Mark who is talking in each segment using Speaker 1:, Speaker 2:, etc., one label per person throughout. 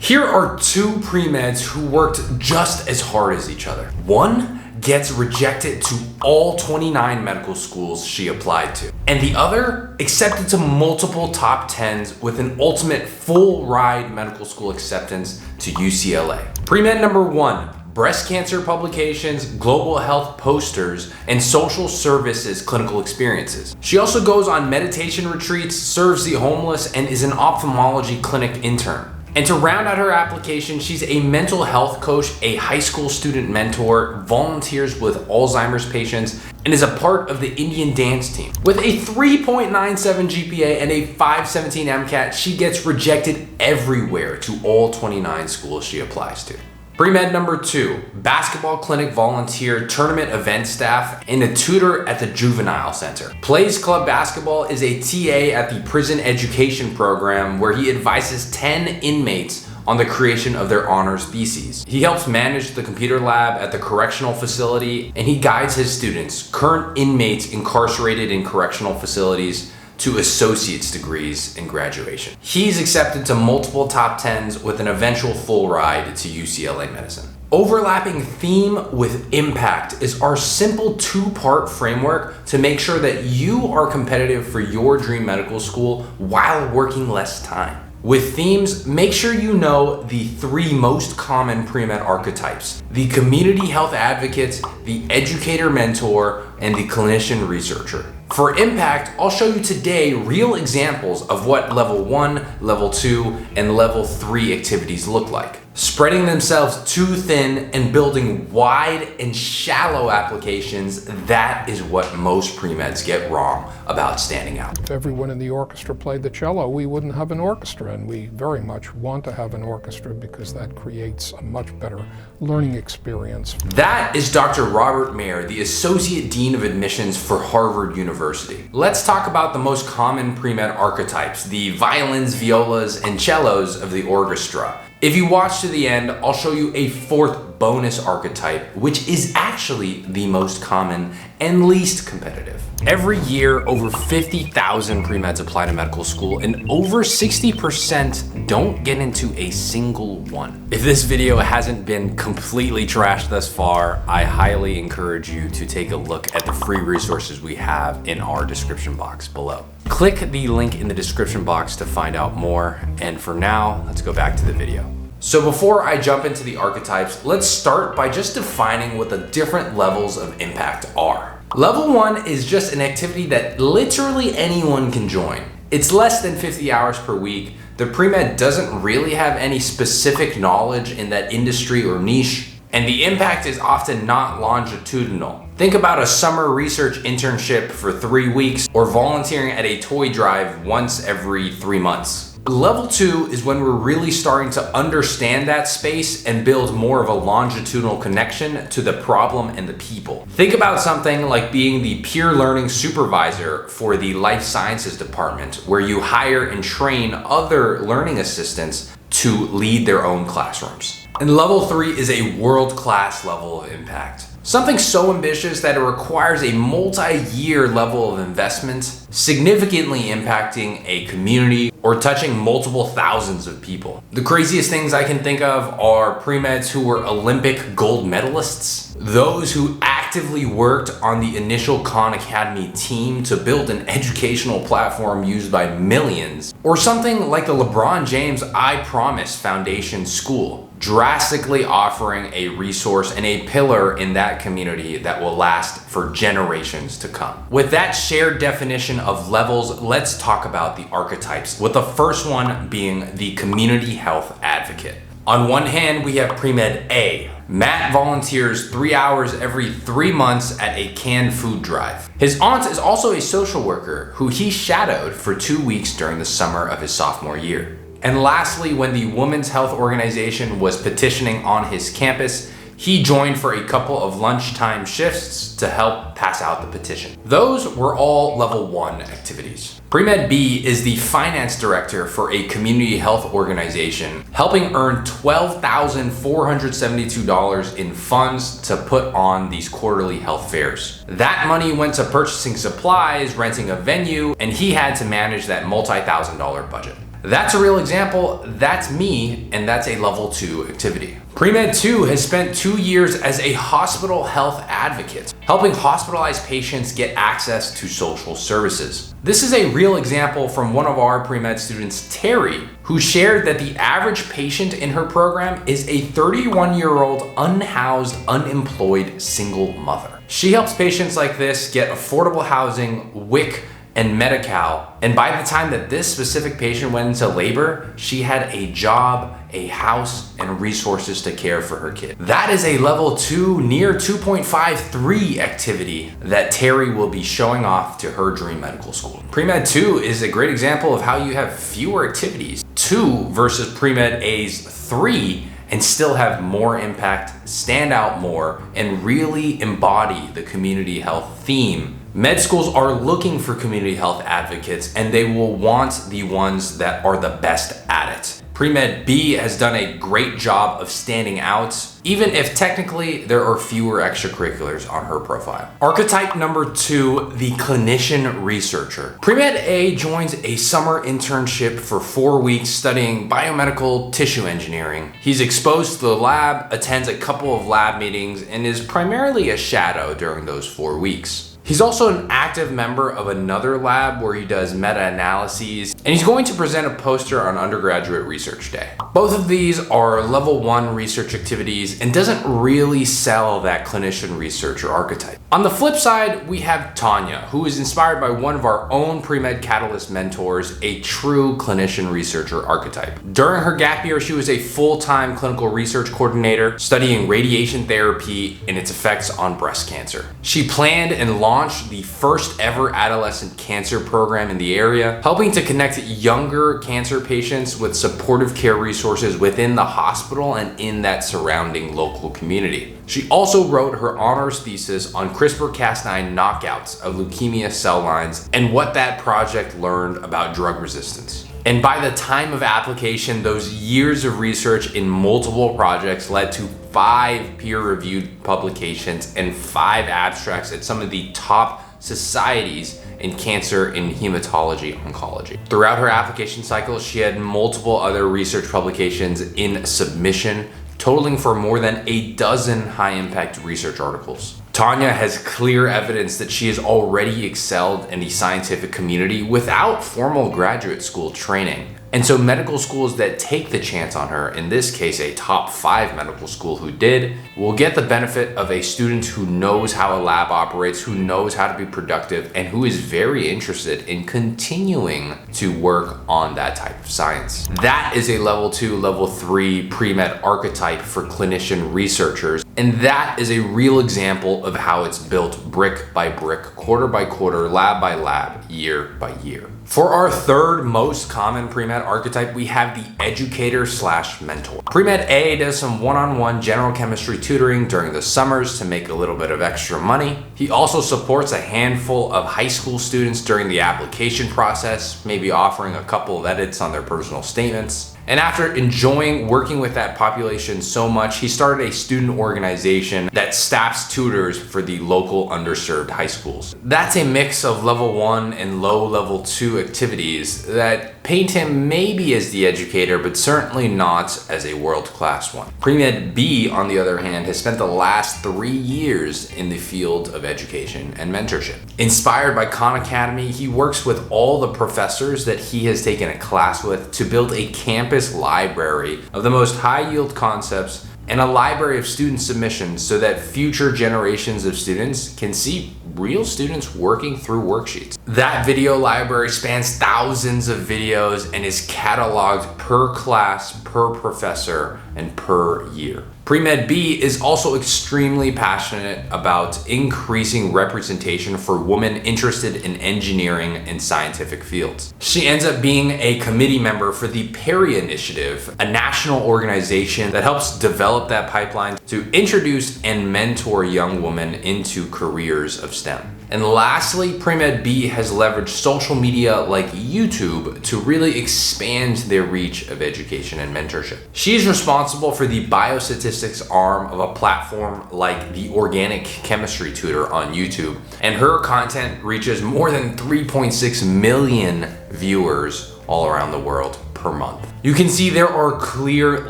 Speaker 1: Here are two pre-meds who worked just as hard as each other. One gets rejected to all 29 medical schools she applied to, and the other accepted to multiple top 10s with an ultimate full ride medical school acceptance to UCLA. Pre-med number one, breast cancer publications, global health posters, and social services clinical experiences. She also goes on meditation retreats, serves the homeless, and is an ophthalmology clinic intern. And to round out her application, she's a mental health coach, a high school student mentor, volunteers with Alzheimer's patients, and is a part of the Indian dance team. With a 3.97 GPA and a 517 MCAT, she gets rejected everywhere to all 29 schools she applies to. Pre-med number two, basketball clinic volunteer, tournament event staff, and a tutor at the juvenile center. Plays club basketball, is a TA at the prison education program where he advises 10 inmates on the creation of their honors theses. He helps manage the computer lab at the correctional facility, and he guides his students, current inmates incarcerated in correctional facilities, to associate's degrees in graduation. He's accepted to multiple top 10s with an eventual full ride to UCLA medicine. Overlapping theme with impact is our simple two-part framework to make sure that you are competitive for your dream medical school while working less time. With themes, make sure you know the three most common pre-med archetypes: the community health advocate, the educator mentor, and the clinician researcher. For impact, I'll show you today real examples of what level 1, level 2, and level 3 activities look like. Spreading themselves too thin and building wide and shallow applications, that is what most pre-meds get wrong about standing out.
Speaker 2: If everyone in the orchestra played the cello, we wouldn't have an orchestra, and we very much want to have an orchestra because that creates a much better learning experience.
Speaker 1: That is Dr. Robert Mayer, the Associate Dean of Admissions for Harvard University. Let's talk about the most common pre-med archetypes, the violins, violas, and cellos of the orchestra. If you watch to the end, I'll show you a fourth bonus archetype, which is actually the most common and least competitive. Every year, over 50,000 pre-meds apply to medical school, and over 60% don't get into a single one. If this video hasn't been completely trashed thus far, I highly encourage you to take a look at the free resources we have in our description box below. Click the link in the description box to find out more, and for now, let's go back to the video. So before I jump into the archetypes, let's start by just defining what the different levels of impact are. Level 1 is just an activity that literally anyone can join. It's less than 50 hours per week. The pre-med doesn't really have any specific knowledge in that industry or niche, and the impact is often not longitudinal. Think about a summer research internship for 3 weeks or volunteering at a toy drive once every 3 months. Level 2 is when we're really starting to understand that space and build more of a longitudinal connection to the problem and the people. Think about something like being the peer learning supervisor for the life sciences department, where you hire and train other learning assistants to lead their own classrooms. And level 3 is a world-class level of impact. Something so ambitious that it requires a multi-year level of investment, significantly impacting a community or touching multiple thousands of people. The craziest things I can think of are pre-meds who were Olympic gold medalists, those who actively worked on the initial Khan Academy team to build an educational platform used by millions, or something like the LeBron James I Promise Foundation School, drastically offering a resource and a pillar in that community that will last for generations to come. With that shared definition of levels, let's talk about the archetypes, with the first one being the community health advocate. On one hand, we have Premed A. Matt volunteers 3 hours every 3 months at a canned food drive. His aunt is also a social worker who he shadowed for 2 weeks during the summer of his sophomore year. And lastly, when the Women's Health Organization was petitioning on his campus, he joined for a couple of lunchtime shifts to help pass out the petition. Those were all level 1 activities. Premed B is the finance director for a community health organization, helping earn $12,472 in funds to put on these quarterly health fairs. That money went to purchasing supplies, renting a venue, and he had to manage that multi-$1,000 budget. That's a real example, that's me, and that's a level 2 activity. Premed 2 has spent 2 years as a hospital health advocate, helping hospitalized patients get access to social services. This is a real example from one of our pre-med students, Terry, who shared that the average patient in her program is a 31-year-old unhoused, unemployed single mother. She helps patients like this get affordable housing, WIC, and Medi-Cal, and by the time that this specific patient went into labor, she had a job, a house, and resources to care for her kid. That is a level 2, near 2.53 activity that Terry will be showing off to her dream medical school. Premed 2 is a great example of how you have fewer activities, 2 versus Premed A's 3, and still have more impact, stand out more, and really embody the community health theme. Med schools are looking for community health advocates, and they will want the ones that are the best at it. Premed B has done a great job of standing out, even if technically there are fewer extracurriculars on her profile. Archetype number 2, the clinician researcher. Premed A joins a summer internship for 4 weeks studying biomedical tissue engineering. He's exposed to the lab, attends a couple of lab meetings, and is primarily a shadow during those 4 weeks. He's also an active member of another lab where he does meta-analyses, and he's going to present a poster on undergraduate research day. Both of these are level 1 research activities and doesn't really sell that clinician researcher archetype. On the flip side, we have Tanya, who is inspired by one of our own Premed Catalyst mentors, a true clinician researcher archetype. During her gap year, she was a full-time clinical research coordinator studying radiation therapy and its effects on breast cancer. She planned and launched the first ever adolescent cancer program in the area, helping to connect younger cancer patients with supportive care resources within the hospital and in that surrounding local community. She also wrote her honors thesis on CRISPR-Cas9 knockouts of leukemia cell lines and what that project learned about drug resistance. And by the time of application, those years of research in multiple projects led to 5 peer-reviewed publications and 5 abstracts at some of the top societies in cancer and hematology oncology. Throughout her application cycle, she had multiple other research publications in submission, totaling for more than a dozen high-impact research articles. Tanya has clear evidence that she has already excelled in the scientific community without formal graduate school training. And so medical schools that take the chance on her, in this case a top 5 medical school who did, will get the benefit of a student who knows how a lab operates, who knows how to be productive, and who is very interested in continuing to work on that type of science. That is a level 2, level 3 pre-med archetype for clinician researchers. And that is a real example of how it's built brick by brick, quarter by quarter, lab by lab, year by year. For our third most common pre-med archetype, we have the educator/mentor. Premed A does some one-on-one general chemistry tutoring during the summers to make a little bit of extra money. He also supports a handful of high school students during the application process, maybe offering a couple of edits on their personal statements. And after enjoying working with that population so much, he started a student organization that staffs tutors for the local underserved high schools. That's a mix of level 1 and low level 2 activities that paint him maybe as the educator, but certainly not as a world-class one. Premed B, on the other hand, has spent the last 3 years in the field of education and mentorship. Inspired by Khan Academy, he works with all the professors that he has taken a class with to build a campus library of the most high-yield concepts and a library of student submissions so that future generations of students can see real students working through worksheets. That video library spans thousands of videos and is cataloged per class, per professor, and per year. Premed B is also extremely passionate about increasing representation for women interested in engineering and scientific fields. She ends up being a committee member for the Perry Initiative, a national organization that helps develop that pipeline to introduce and mentor young women into careers of STEM. And lastly, Premed B has leveraged social media like YouTube to really expand their reach of education and mentorship. She's responsible for the biostatistics arm of a platform like the Organic Chemistry Tutor on YouTube, and her content reaches more than 3.6 million viewers all around the world per month. You can see there are clear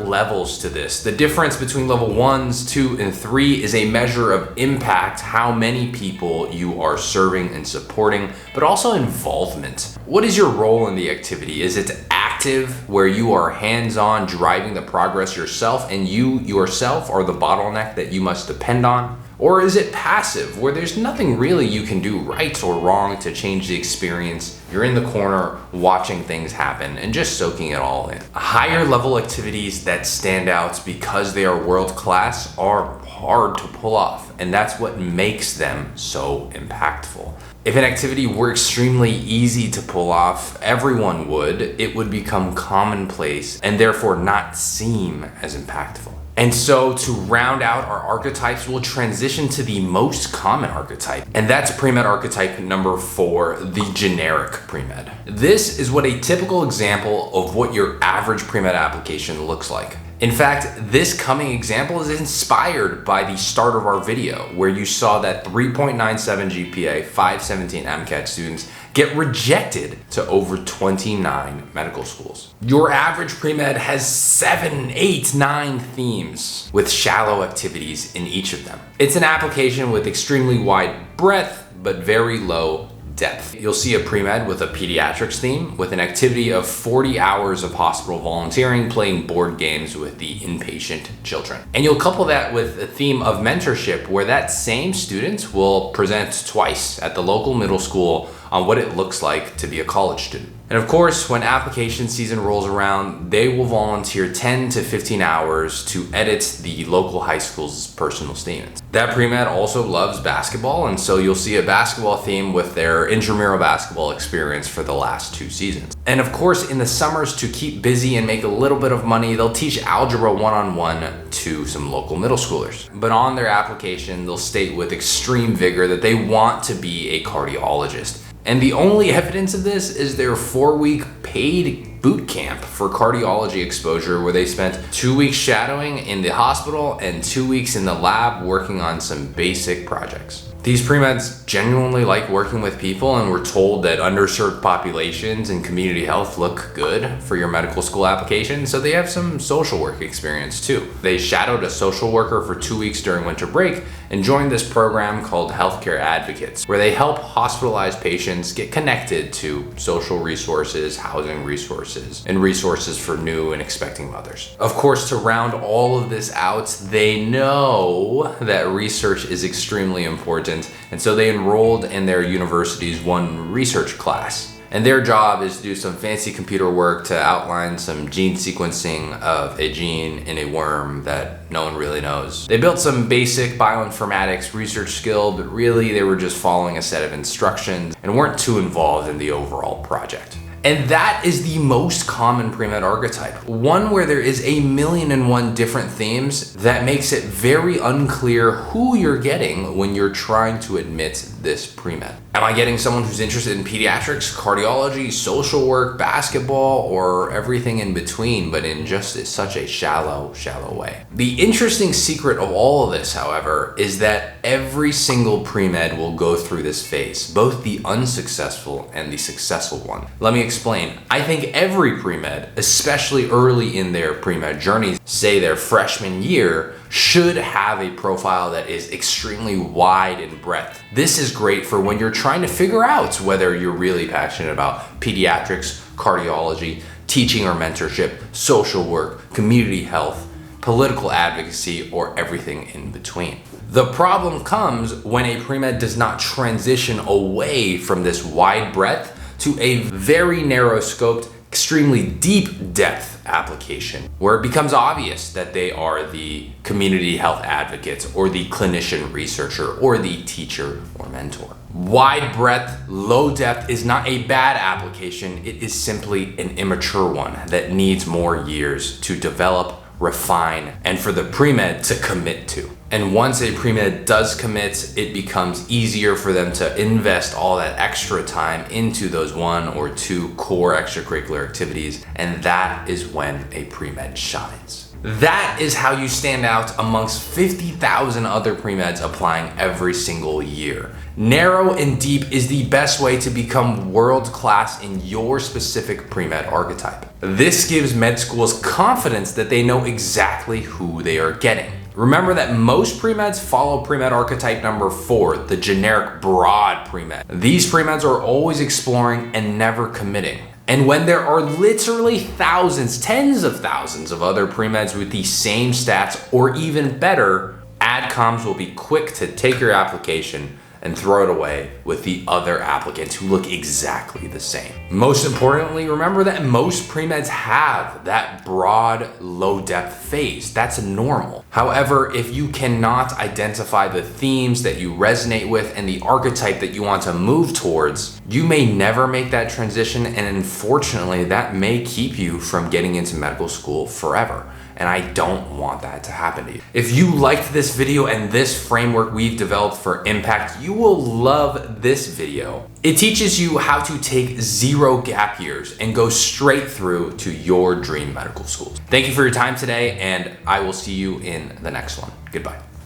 Speaker 1: levels to this. The difference between level 1s, 2, and 3 is a measure of impact, how many people you are serving and supporting, but also involvement. What is your role in the activity? Is it active, where you are hands-on driving the progress yourself and you yourself are the bottleneck that you must depend on? Or is it passive, where there's nothing really you can do right or wrong to change the experience? You're in the corner watching things happen and just soaking it all in. Higher level activities that stand out because they are world-class are hard to pull off, and that's what makes them so impactful. If an activity were extremely easy to pull off, everyone would, it would become commonplace and therefore not seem as impactful. And so to round out our archetypes, we'll transition to the most common archetype, and that's Premed archetype number 4, the generic premed. This is what a typical example of what your average premed application looks like. In fact, this coming example is inspired by the start of our video, where you saw that 3.97 GPA, 517 MCAT students get rejected to over 29 medical schools. Your average premed has 7, 8, 9 themes with shallow activities in each of them. It's an application with extremely wide breadth, but very low depth. You'll see a premed with a pediatrics theme with an activity of 40 hours of hospital volunteering playing board games with the inpatient children. And you'll couple that with a theme of mentorship where that same student will present twice at the local middle school on what it looks like to be a college student. And of course, when application season rolls around, they will volunteer 10 to 15 hours to edit the local high school's personal statements. That premed also loves basketball, and so you'll see a basketball theme with their intramural basketball experience for the last 2 seasons. And of course, in the summers, to keep busy and make a little bit of money, they'll teach algebra one-on-one to some local middle schoolers. But on their application, they'll state with extreme vigor that they want to be a cardiologist. And the only evidence of this is their 4-week paid boot camp for cardiology exposure, where they spent 2 weeks shadowing in the hospital and 2 weeks in the lab working on some basic projects. These premeds genuinely like working with people, and we're told that underserved populations and community health look good for your medical school application, so they have some social work experience too. They shadowed a social worker for 2 weeks during winter break and joined this program called Healthcare Advocates, where they help hospitalized patients get connected to social resources, housing resources, and resources for new and expecting mothers. Of course, to round all of this out, they know that research is extremely important, and so they enrolled in their university's one research class. And their job is to do some fancy computer work to outline some gene sequencing of a gene in a worm that no one really knows. They built some basic bioinformatics research skill, but really they were just following a set of instructions and weren't too involved in the overall project. And that is the most common premed archetype, one where there is 1,000,001 different themes that makes it very unclear who you're getting when you're trying to admit this premed. Am I getting someone who's interested in pediatrics, cardiology, social work, basketball, or everything in between, but in just such a shallow way? The interesting secret of all of this, however, is that every single premed will go through this phase, both the unsuccessful and the successful one. Let me explain. I think every premed, especially early in their premed journey, say their freshman year, should have a profile that is extremely wide in breadth. This is great for when you're trying to figure out whether you're really passionate about pediatrics, cardiology, teaching or mentorship, social work, community health, political advocacy, or everything in between. The problem comes when a premed does not transition away from this wide breadth to a very narrow scoped, extremely deep depth application, where it becomes obvious that they are the community health advocates or the clinician researcher or the teacher or mentor. Wide breadth, low depth is not a bad application. It is simply an immature one that needs more years to develop, refine, and for the premed to commit to. And once a premed does commit, it becomes easier for them to invest all that extra time into those 1 or 2 core extracurricular activities, and that is when a premed shines. That is how you stand out amongst 50,000 other premeds applying every single year. Narrow and deep is the best way to become world-class in your specific pre-med archetype. This gives med schools confidence that they know exactly who they are getting. Remember that most pre-meds follow pre-med archetype number 4, the generic broad pre-med. These pre-meds are always exploring and never committing. And when there are literally thousands, tens of thousands of other pre-meds with the same stats or even better, adcoms will be quick to take your application and throw it away with the other applicants who look exactly the same. Most importantly, remember that most pre-meds have that broad, low-depth phase. That's normal. However, if you cannot identify the themes that you resonate with and the archetype that you want to move towards, you may never make that transition, and unfortunately, that may keep you from getting into medical school forever. And I don't want that to happen to you. If you liked this video and this framework we've developed for impact, you will love this video. It teaches you how to take 0 gap years and go straight through to your dream medical schools. Thank you for your time today, and I will see you in the next one. Goodbye.